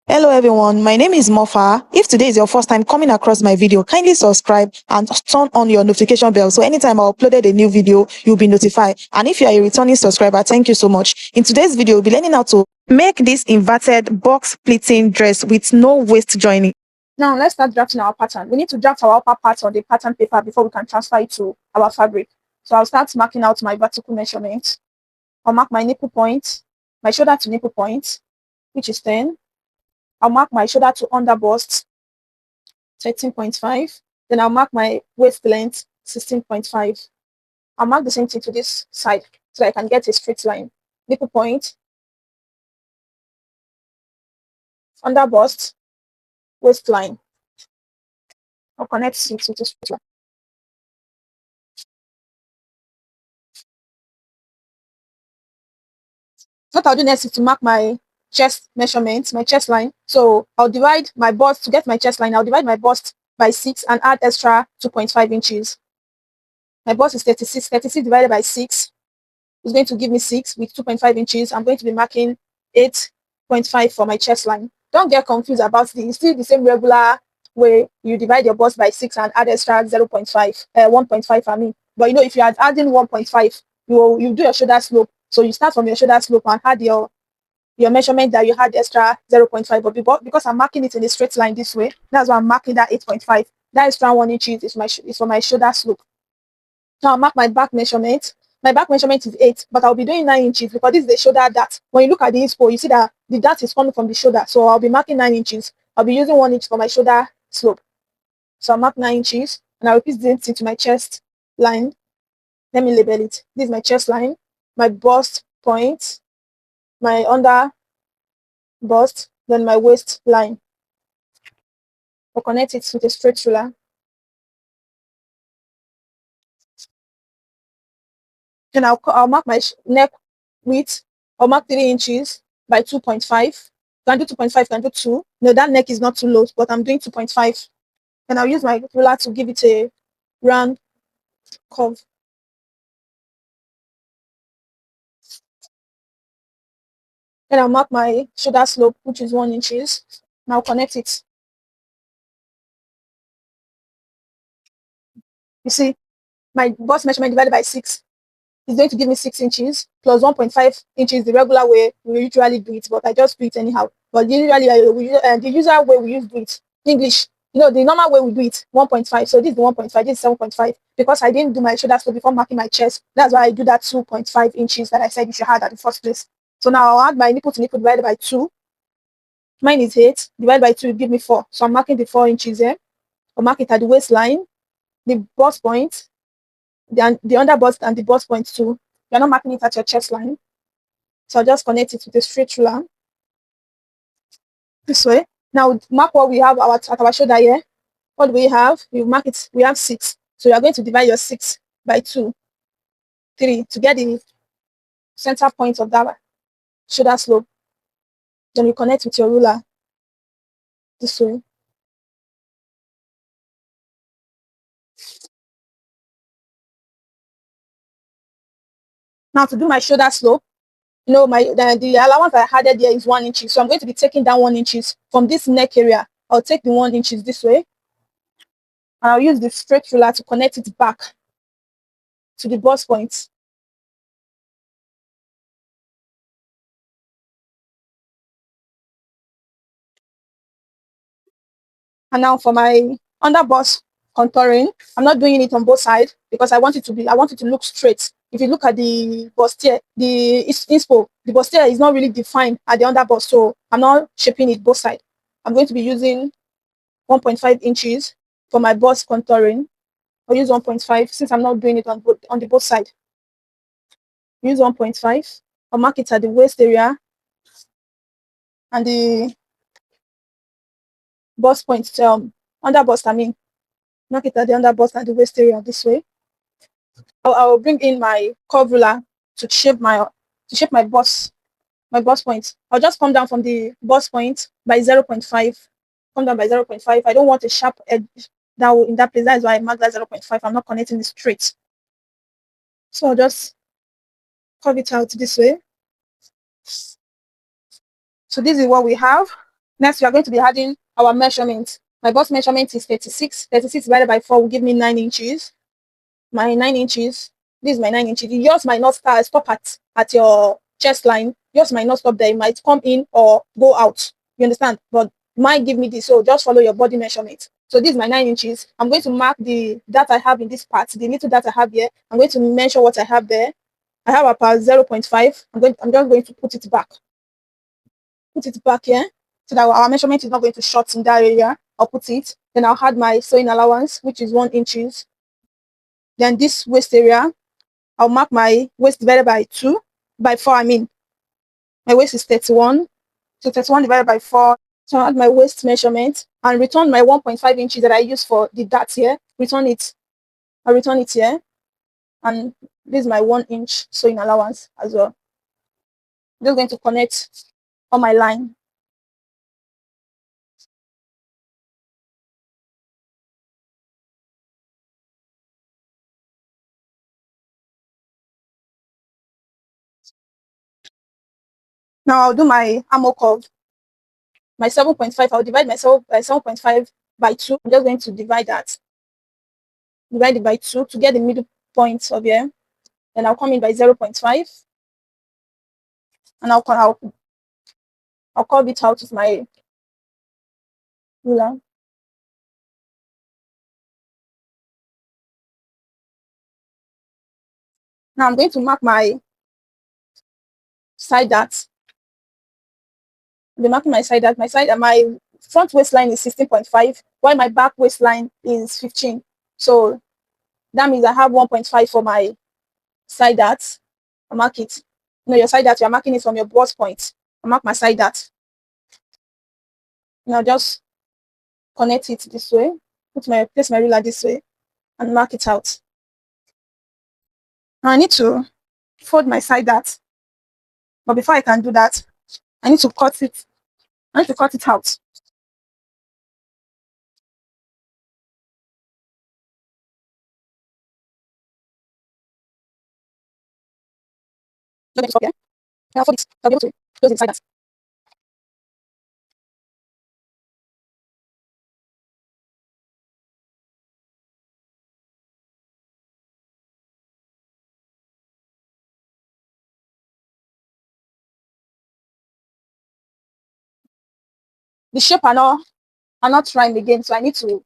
Hello everyone, my name is Mofa. If today is your first time coming across my video, kindly subscribe and turn on your notification bell so anytime I uploaded a new video, you'll be notified. And if you are a returning subscriber, thank you so much. In today's video, we'll be learning how to make this inverted box pleating dress with no waist joining. Now let's start drafting our pattern. We need to draft our upper part on the pattern paper before we can transfer it to our fabric. So I'll start marking out my vertical measurement. I'll mark my nipple point, my shoulder to nipple point, which is 10. I'll mark my shoulder to under bust, 13.5. Then I'll mark my waist length, 16.5. I'll mark the same thing to this side so I can get a straight line. Nipple point, under bust, waistline. I'll connect it to this straight line. What I'll do next is to mark my chest measurement, my chest line. So I'll divide my bust to get my chest line. I'll divide my bust by 6 and add extra 2.5 inches. My bust is 36. 36 divided by 6 is going to give me 6 with 2.5 inches. I'm going to be marking 8.5 for my chest line. Don't get confused about this. It's still the same regular way you divide your bust by 6 and add extra 0.5, 1.5 I mean. But if you are adding 1.5, you do your shoulder slope. So you start from your shoulder slope and add your measurement that you had extra 0.5, but because I'm marking it in a straight line this way, that's why I'm marking that 8.5. That extra 1 inch is for my shoulder slope. Now I'll mark my back measurement. My back measurement is 8, but I'll be doing 9 inches because this is the shoulder dart. When you look at the inspo, you see that the dart is coming from the shoulder. So I'll be marking 9 inches. I'll be using 1 inch for my shoulder slope. So I'll mark 9 inches and I'll repeat the same thing to my chest line. Let me label it. This is my chest line, my bust point, my under bust, then my waistline. I'll connect it with a straight ruler. Then I'll mark my neck width. I'll mark 3 inches by 2.5. Can do 2.5, can do 2. No, that neck is not too low, but I'm doing 2.5. And I'll use my ruler to give it a round curve. Then I'll mark my shoulder slope, which is 1 inches. And I'll connect it. You see, my bust measurement divided by 6 is going to give me 6 inches plus 1.5 inches, the regular way we usually do it, but I just do it anyhow. But usually, the usual way we do it, English, the normal way we do it, 1.5. So this is the 1.5, this is 7.5. Because I didn't do my shoulder slope before marking my chest, that's why I do that 2.5 inches that I said you should have at the first place. So now I'll add my nipple to nipple divided by 2. Mine is 8, divided by 2 will give me 4. So I'm marking the 4 inches here. I'll mark it at the waistline, the bust point, the under bust and the bust point too. You're not marking it at your chest line. So I'll just connect it with a straight ruler this way. Now mark what we have at our shoulder here. What do we have? We mark it, we have 6. So you're going to divide your 6 by 2, 3 to get the center point of that shoulder slope. Then you connect with your ruler this way. Now to do my shoulder slope, the allowance I added there is 1 inch. So I'm going to be taking down 1 inch from this neck area. I'll take the 1 inch this way. And I'll use the straight ruler to connect it back to the bust point. And now for my under bust contouring, I'm not doing it on both sides because I want it to look straight. If you look at the bustier, the inspo, the bustier is not really defined at the under bust, so I'm not shaping it both sides. I'm going to be using 1.5 inches for my bust contouring. I'll use 1.5 since I'm not doing it on the both side. Use 1.5. I'll mark it at the waist area and the bust point, under bust, mark it at the under bust and the waist area this way. I'll bring in my curve ruler to shape my bust point. I'll just come down from the bust point by 0.5. Come down by 0.5. I don't want a sharp edge down in that place. That is why I mark that 0.5. I'm not connecting it straight. So I'll just curve it out this way. So this is what we have. Next, we are going to be adding our measurement. My bust measurement is 36. 36 divided by 4 will give me 9 inches. My 9 inches. This is my 9 inches. Yours might not stop at your chest line. Yours might not stop there. It might come in or go out. You understand? But might give me this. So just follow your body measurement. So this is my 9 inches. I'm going to mark the that I have in this part, the little that I have here. I'm going to measure what I have there. I have about 0.5. I'm just going to put it back. Put it back here so that our measurement is not going to short in that area. I'll put it. Then I'll add my sewing allowance, which is 1 inches. Then this waist area, I'll mark my waist divided by 2, by 4, I mean. My waist is 31. So 31 divided by 4. So I'll add my waist measurement and return my 1.5 inches that I use for the dart here. Return it. I'll return it here. And this is my 1 inch sewing allowance as well. I'm just going to connect on my line. Now I'll do my armhole curve. My 7.5, I'll divide myself by 7.5 by 2. I'm just going to divide that. Divide it by 2 to get the middle point of here. Then I'll come in by 0.5. And I'll curve it out with my ruler. Now I'm going to mark my side dart. I'll be marking my side dart. My front waistline is 16.5, while my back waistline is 15. So that means I have 1.5 for my side dart. I'll mark it. No, your side dart, you're marking it from your bust point. I'll mark my side dart. Now just connect it this way. Place my ruler this way and mark it out. Now I need to fold my side dart. But before I can do that, I need to cut it. I need to cut it out. Just stop here. I'll fold it. I'll be able to close inside that. The shape are not rhyme again, so I need to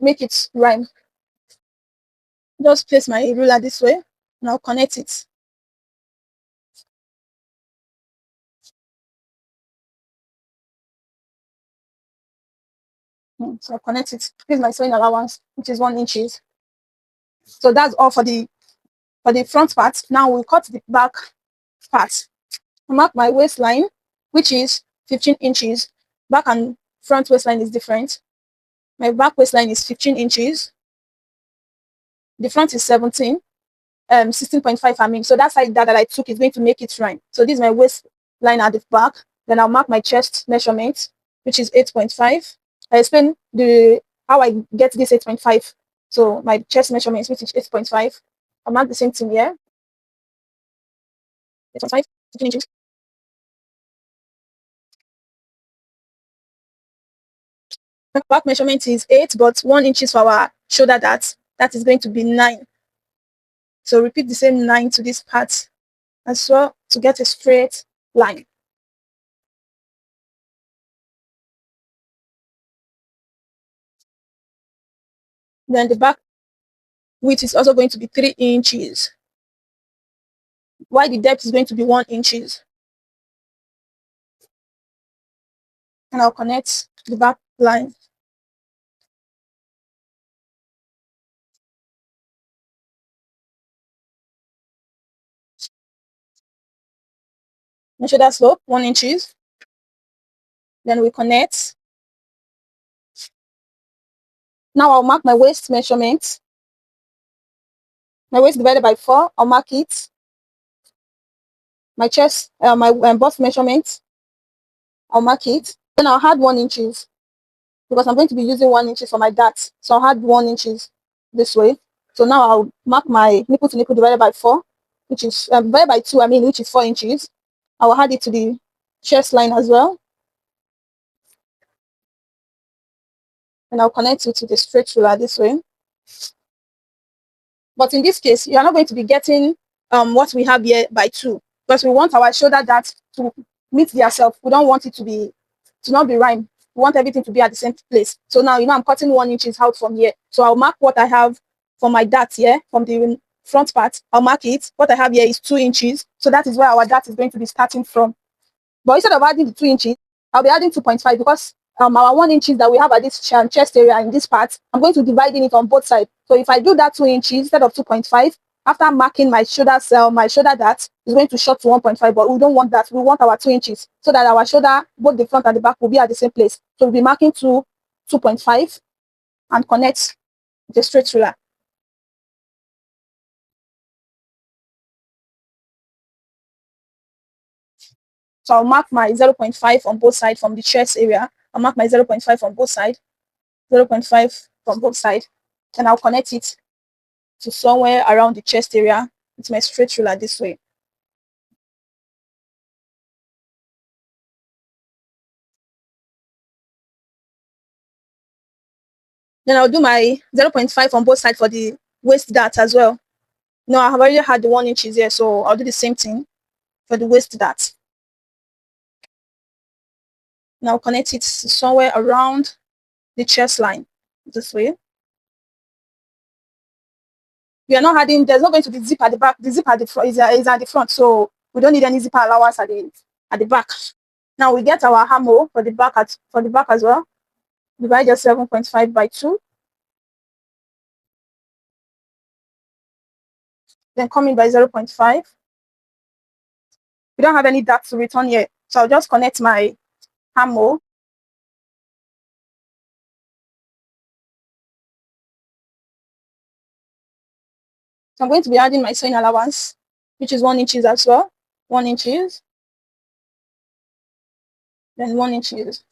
make it rhyme. Just place my ruler this way and I'll connect it. So I'll connect it. This is my sewing allowance, which is 1 inches. So that's all for the front part. Now we'll cut the back part. I mark my waistline, which is 15 inches. Back and front waistline is different. My back waistline is 15 inches. The front is 16.5, I mean. So that side that I took is going to make it rhyme. So this is my waistline at the back. Then I'll mark my chest measurement, which is 8.5. I explain how I get this 8.5. So my chest measurement, which is 8.5. I'll mark the same thing here. 8.5, 15 inches. My back measurement is 8, but 1 inches for our shoulder dart. That is going to be 9. So repeat the same 9 to this part as well to get a straight line. Then the back width is also going to be 3 inches, while the depth is going to be 1 inches. And I'll connect the back line. My shoulder slope, 1 inches. Then we connect. Now I'll mark my waist measurement. My waist divided by 4, I'll mark it. My chest, my bust measurement, I'll mark it. Then I'll add 1 inches because I'm going to be using 1 inches for my dart. So I'll add 1 inches this way. So now I'll mark my nipple to nipple divided by 4, which is divided by 2, I mean, which is 4 inches. I will add it to the chest line as well. and I'll connect it to the straight ruler this way. But in this case, you are not going to be getting what we have here by 2, because we want our shoulder dart to meet themselves. We don't want it to not be rhyme. We want everything to be at the same place. So now, I'm cutting 1 inch out from here. So I'll mark what I have for my dart here from the front part. I'll mark it. What I have here is 2 inches. So that is where our dart is going to be starting from. But instead of adding the 2 inches, I'll be adding 2.5, because our 1 inches that we have at this chest area in this part, I'm going to divide it on both sides. So if I do that 2 inches instead of 2.5, after marking my shoulder dart is going to short to 1.5, but we don't want that. We want our 2 inches so that our shoulder, both the front and the back, will be at the same place. So we'll be marking 2.5 and connect the straight ruler. So I'll mark my 0.5 on both sides from the chest area. I'll mark my 0.5 on both sides, 0.5 from both sides, and I'll connect it to somewhere around the chest area with my straight ruler this way. Then I'll do my 0.5 on both sides for the waist dart as well. No, I have already had the 1 inches here, so I'll do the same thing for the waist dart. Now connect it somewhere around the chest line this way. We are not adding, there's not going to be zip at the back. The zip at the front is at the front, so we don't need any zipper allowance at the back. Now we get our hammer for the back as well. Divide your 7.5 by 2. Then come in by 0.5. We don't have any dart to return here, so I'll just connect my hammer. So I'm going to be adding my sewing allowance, which is 1 inches as well. 1 inches. Then 1 inches.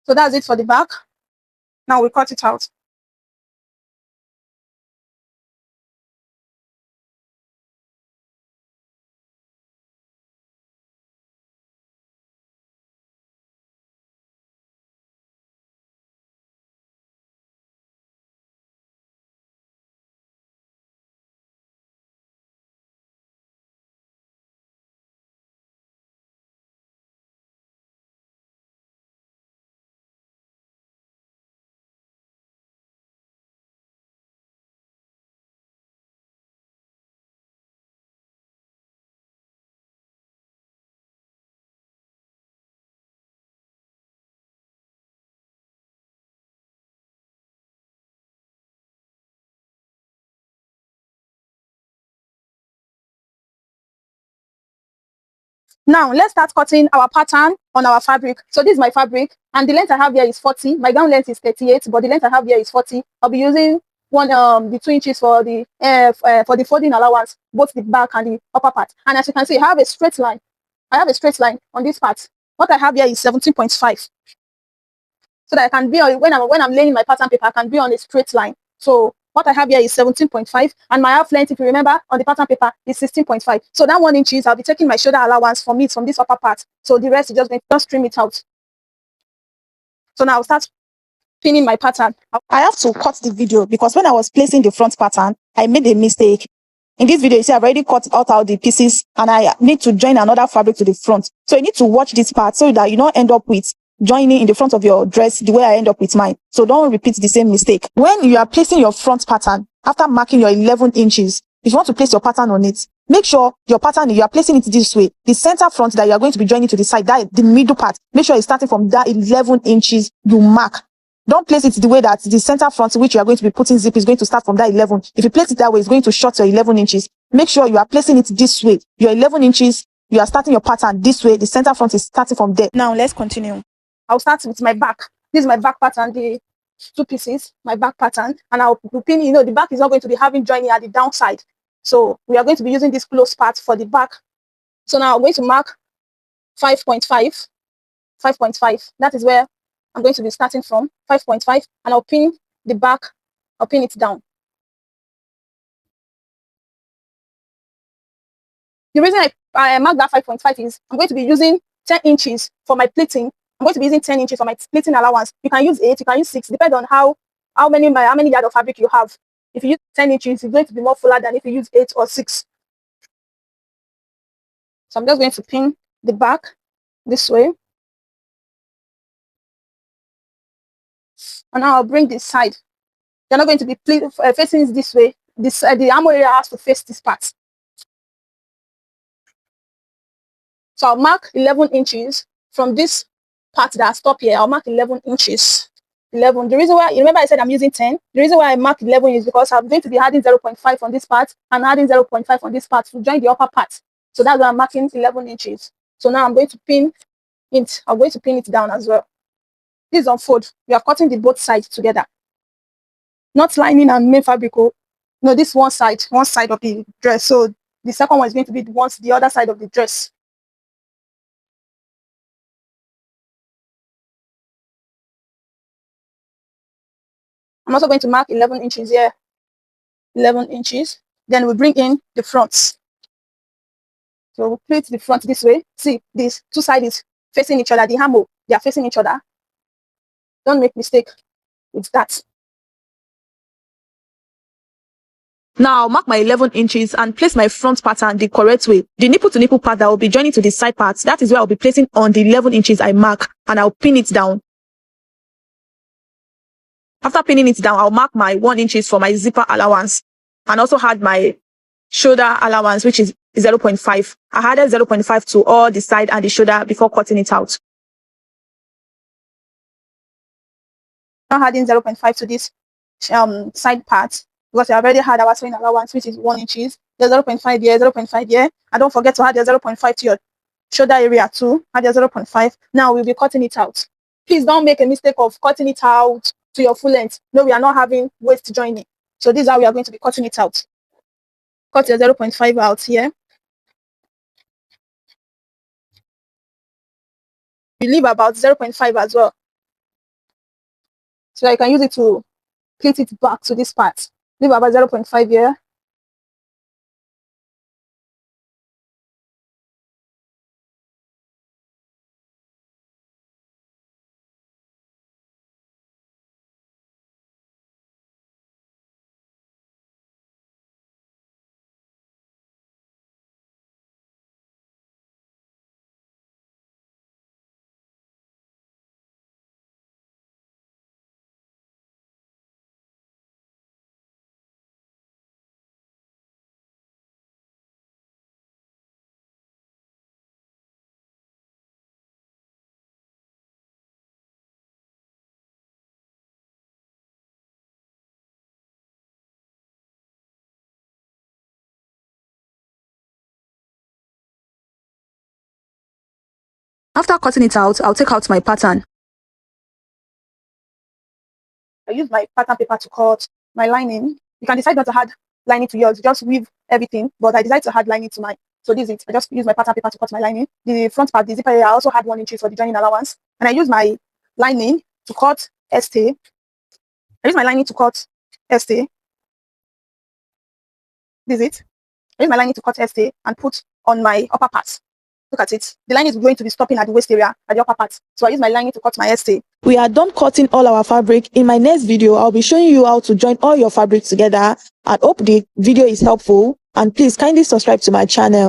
So that's it for the back. Now we cut it out. Now let's start cutting our pattern on our fabric. So this is my fabric, and the length I have here is 40. My gown length is 38, but the length I have here is 40. I'll be using the 2 inches for the folding allowance, both the back and the upper part. And as you can see, I have a straight line. I have a straight line on this part. What I have here is 17.5. So that I can be on, when I'm laying my pattern paper, I can be on a straight line. So what I have here is 17.5, and my half length, if you remember, on the pattern paper is 16.5. So that 1 inch I'll be taking my shoulder allowance from it, from this upper part. So the rest is just going to just trim it out. So now I'll start pinning my pattern. I have to cut the video because when I was placing the front pattern, I made a mistake. In this video, you see I've already cut out all the pieces and I need to join another fabric to the front. So you need to watch this part so that you don't end up with joining in the front of your dress the way I end up with mine. So don't repeat the same mistake. When you are placing your front pattern, after marking your 11 inches, if you want to place your pattern on it, make sure your pattern, you are placing it this way. The center front that you are going to be joining to the side, that the middle part, make sure it's starting from that 11 inches you mark. Don't place it the way that the center front, which you are going to be putting zip, is going to start from that 11. If you place it that way, it's going to short your 11 inches. Make sure you are placing it this way. Your 11 inches, you are starting your pattern this way. The center front is starting from there. Now let's continue. I'll start with my back. This is my back pattern, the 2 pieces, my back pattern, and I'll pin, the back is not going to be having joining at the downside. So we are going to be using this close part for the back. So now I'm going to mark 5.5. 5.5. That is where I'm going to be starting from, 5.5, and I'll pin the back, I'll pin it down. The reason I marked that 5.5 is I'm going to be using 10 inches for my pleating. I'm going to be using 10 inches for my pleating allowance. You can use 8, you can use 6, depends on how many yard of fabric you have. If you use 10 inches, it's going to be more fuller than if you use 8 or 6. So I'm just going to pin the back this way. And now I'll bring this side. They're not going to be facing this way. The armhole area has to face this part. So I'll mark 11 inches from this part that I stop here. I'll mark 11 inches. 11. The reason why, you remember I said I'm using 10? The reason why I mark 11 is because I'm going to be adding 0.5 on this part and adding 0.5 on this part to join the upper part. So that's why I'm marking 11 inches. So now I'm going to pin it. I'm going to pin it down as well. This is unfold. We are cutting the both sides together. Not lining and main fabric. No, this one side of the dress. So the second one is going to be the other side of the dress. I'm also going to mark 11 inches here. 11 inches. Then we bring in the fronts. So we'll plait the front this way. See, these two sides facing each other. The armhole, they are facing each other. Don't make mistake with that. Now I'll mark my 11 inches and place my front pattern the correct way. The nipple to nipple part that will be joining to the side parts, that is where I'll be placing on the 11 inches I mark, and I'll pin it down. After pinning it down, I'll mark my 1 inches for my zipper allowance and also add my shoulder allowance, which is 0.5. I added 0.5 to all the side and the shoulder before cutting it out. I'm adding 0.5 to this side part because I already had our sewing allowance, which is 1 inches. There's 0.5 here, 0.5 here. And don't forget to add the 0.5 to your shoulder area too. Add the 0.5. Now we'll be cutting it out. Please don't make a mistake of cutting it out to your full length. No, we are not having waist joining. So this is how we are going to be cutting it out. Cut your 0.5 out here. You leave about 0.5 as well. So you can use it to pleat it back to this part. Leave about 0.5 here. After cutting it out, I'll take out my pattern. I use my pattern paper to cut my lining. You can decide not to add lining to yours, just weave everything, but I decided to add lining to mine. So this is it. I just use my pattern paper to cut my lining. The front part, the zipper area, I also had 1 inch for the joining allowance. And I use my lining to cut ST. I use my lining to cut ST. This is it. I use my lining to cut ST and put on my upper part. Look at it. The line is going to be stopping at the waist area, at the upper part. So I use my lining to cut my ST. We are done cutting all our fabric. In my next video, I'll be showing you how to join all your fabric together. I hope the video is helpful. And please kindly subscribe to my channel.